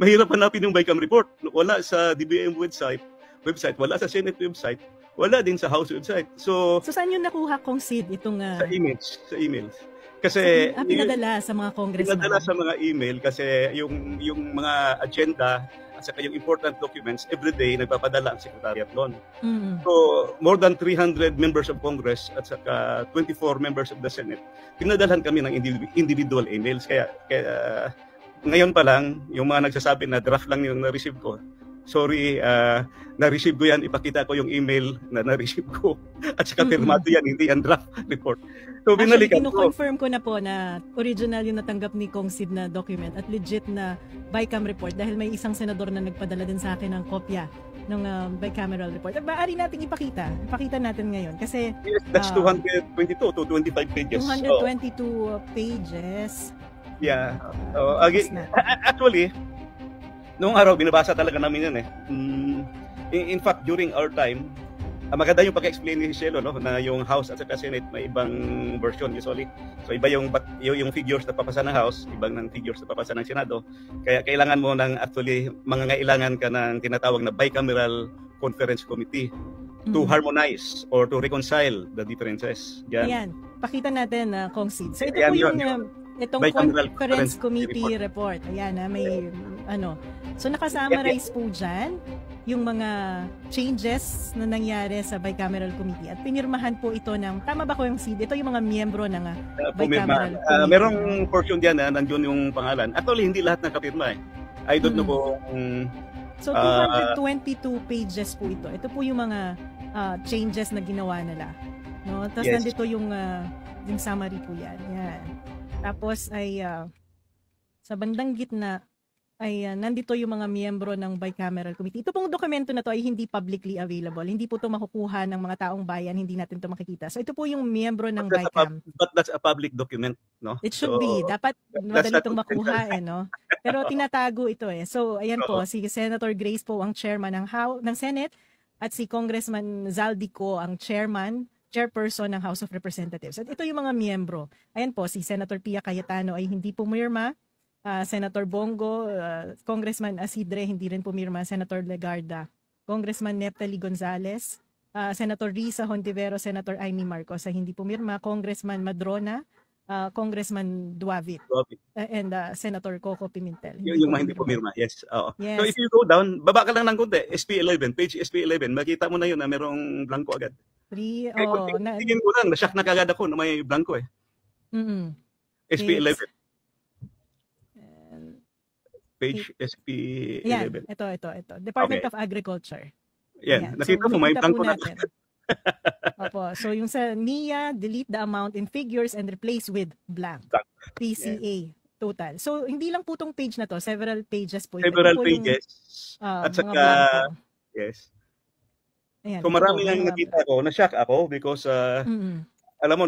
mahirap hanapin yung BICAM report. Wala sa DBM website, wala sa Senate website, wala din sa House website. So saan yun nakuha, Kong Sid, itong sa emails. Kasi pinadala sa mga congressman. Pinadala sa mga email kasi yung mga agenda at saka yung important documents everyday nagpapadala ang secretariat noon. So more than 300 members of Congress at saka 24 members of the Senate pinadalhan kami ng individual emails. Kaya ngayon pa lang yung mga nagsasabi na draft lang yung na-receive ko. Sorry, na-receive ko yan, ipakita ko yung email na na-receive ko. At saka pirmado yan, hindi yan draft report. So binalikan ko. Confirm ko na po na original yung natanggap ni Kong Sid na document at legit na BICAM report dahil may isang senador na nagpadala din sa akin ng kopya ng bicameral report. Maaari natin ipakita. Ipakita natin ngayon kasi yes, that's 222 to 25 pages. 222 pages. Yeah. Actually, noong araw, binabasa talaga namin yan eh. In fact, during our time, maganda yung pag-explain ni Shelo, no? Na yung House at saka Senate may ibang version usually. So iba yung figures na papasa ng House, ibang ng figures na papasa ng Senado. Kaya kailangan mo ng actually, mangangailangan ka ng tinatawag na bicameral conference committee to harmonize or to reconcile the differences. Yan. Ayan. Pakita natin, Kong Sid. So ito po yung itong conference committee report. Ayan, may So nakasummarize po dyan yung mga changes na nangyari sa bicameral committee at pinirmahan po ito ng, tama ba ko yung Sid? Ito yung mga miyembro ng bicameral committee. Merong portion diyan na nandiyon yung pangalan. Actually, hindi lahat nakapirma eh. I don't know kung... So 222 pages po ito. Ito po yung mga changes na ginawa nila. No? Tapos nandito yung summary po yan. Yan. Tapos ay sa bandang gitna ay nandito yung mga miyembro ng bicameral committee. Ito pong dokumento na to ay hindi publicly available. Hindi po ito makukuha ng mga taong bayan, hindi natin ito makikita. So ito po yung miyembro ng BICAM. But that's a public document, no? It should be. Dapat madali itong makuha no? Pero tinatago ito eh. So ayan po, si Senator Grace po ang chairman ng Senate at si Congressman Zaldico ang chairperson ng House of Representatives. At ito yung mga miyembro. Ayan po, si Senator Pia Cayetano ay hindi pumirma. Senator Bongo, Congressman Asidre, hindi rin pumirma. Senator Legarda, Congressman Neptali Gonzales, Senator Risa Hontivero, Senator Amy Marcos ay hindi pumirma. Congressman Madrona, Congressman Duavit, and Senator Coco Pimentel. Yung mga hindi pumirma, yes. Yes. So if you go down, baba ka lang ng konti, SP11, page SP11, makita mo na yun na merong blanco agad. Tingin ko lang, na-shock na kagad ako na may blanco eh. SP11. Page SP11. Yan, ito. Department of Agriculture. Yan, nakita mo, may blanco na. Opo, so yung sa NIA, delete the amount in figures and replace with blank. PCA total. So hindi lang po tong page na to, several pages po. Several pages. At saka, yes. Ayan, so marami nang nakita ko, na-shock ako because, alam mo,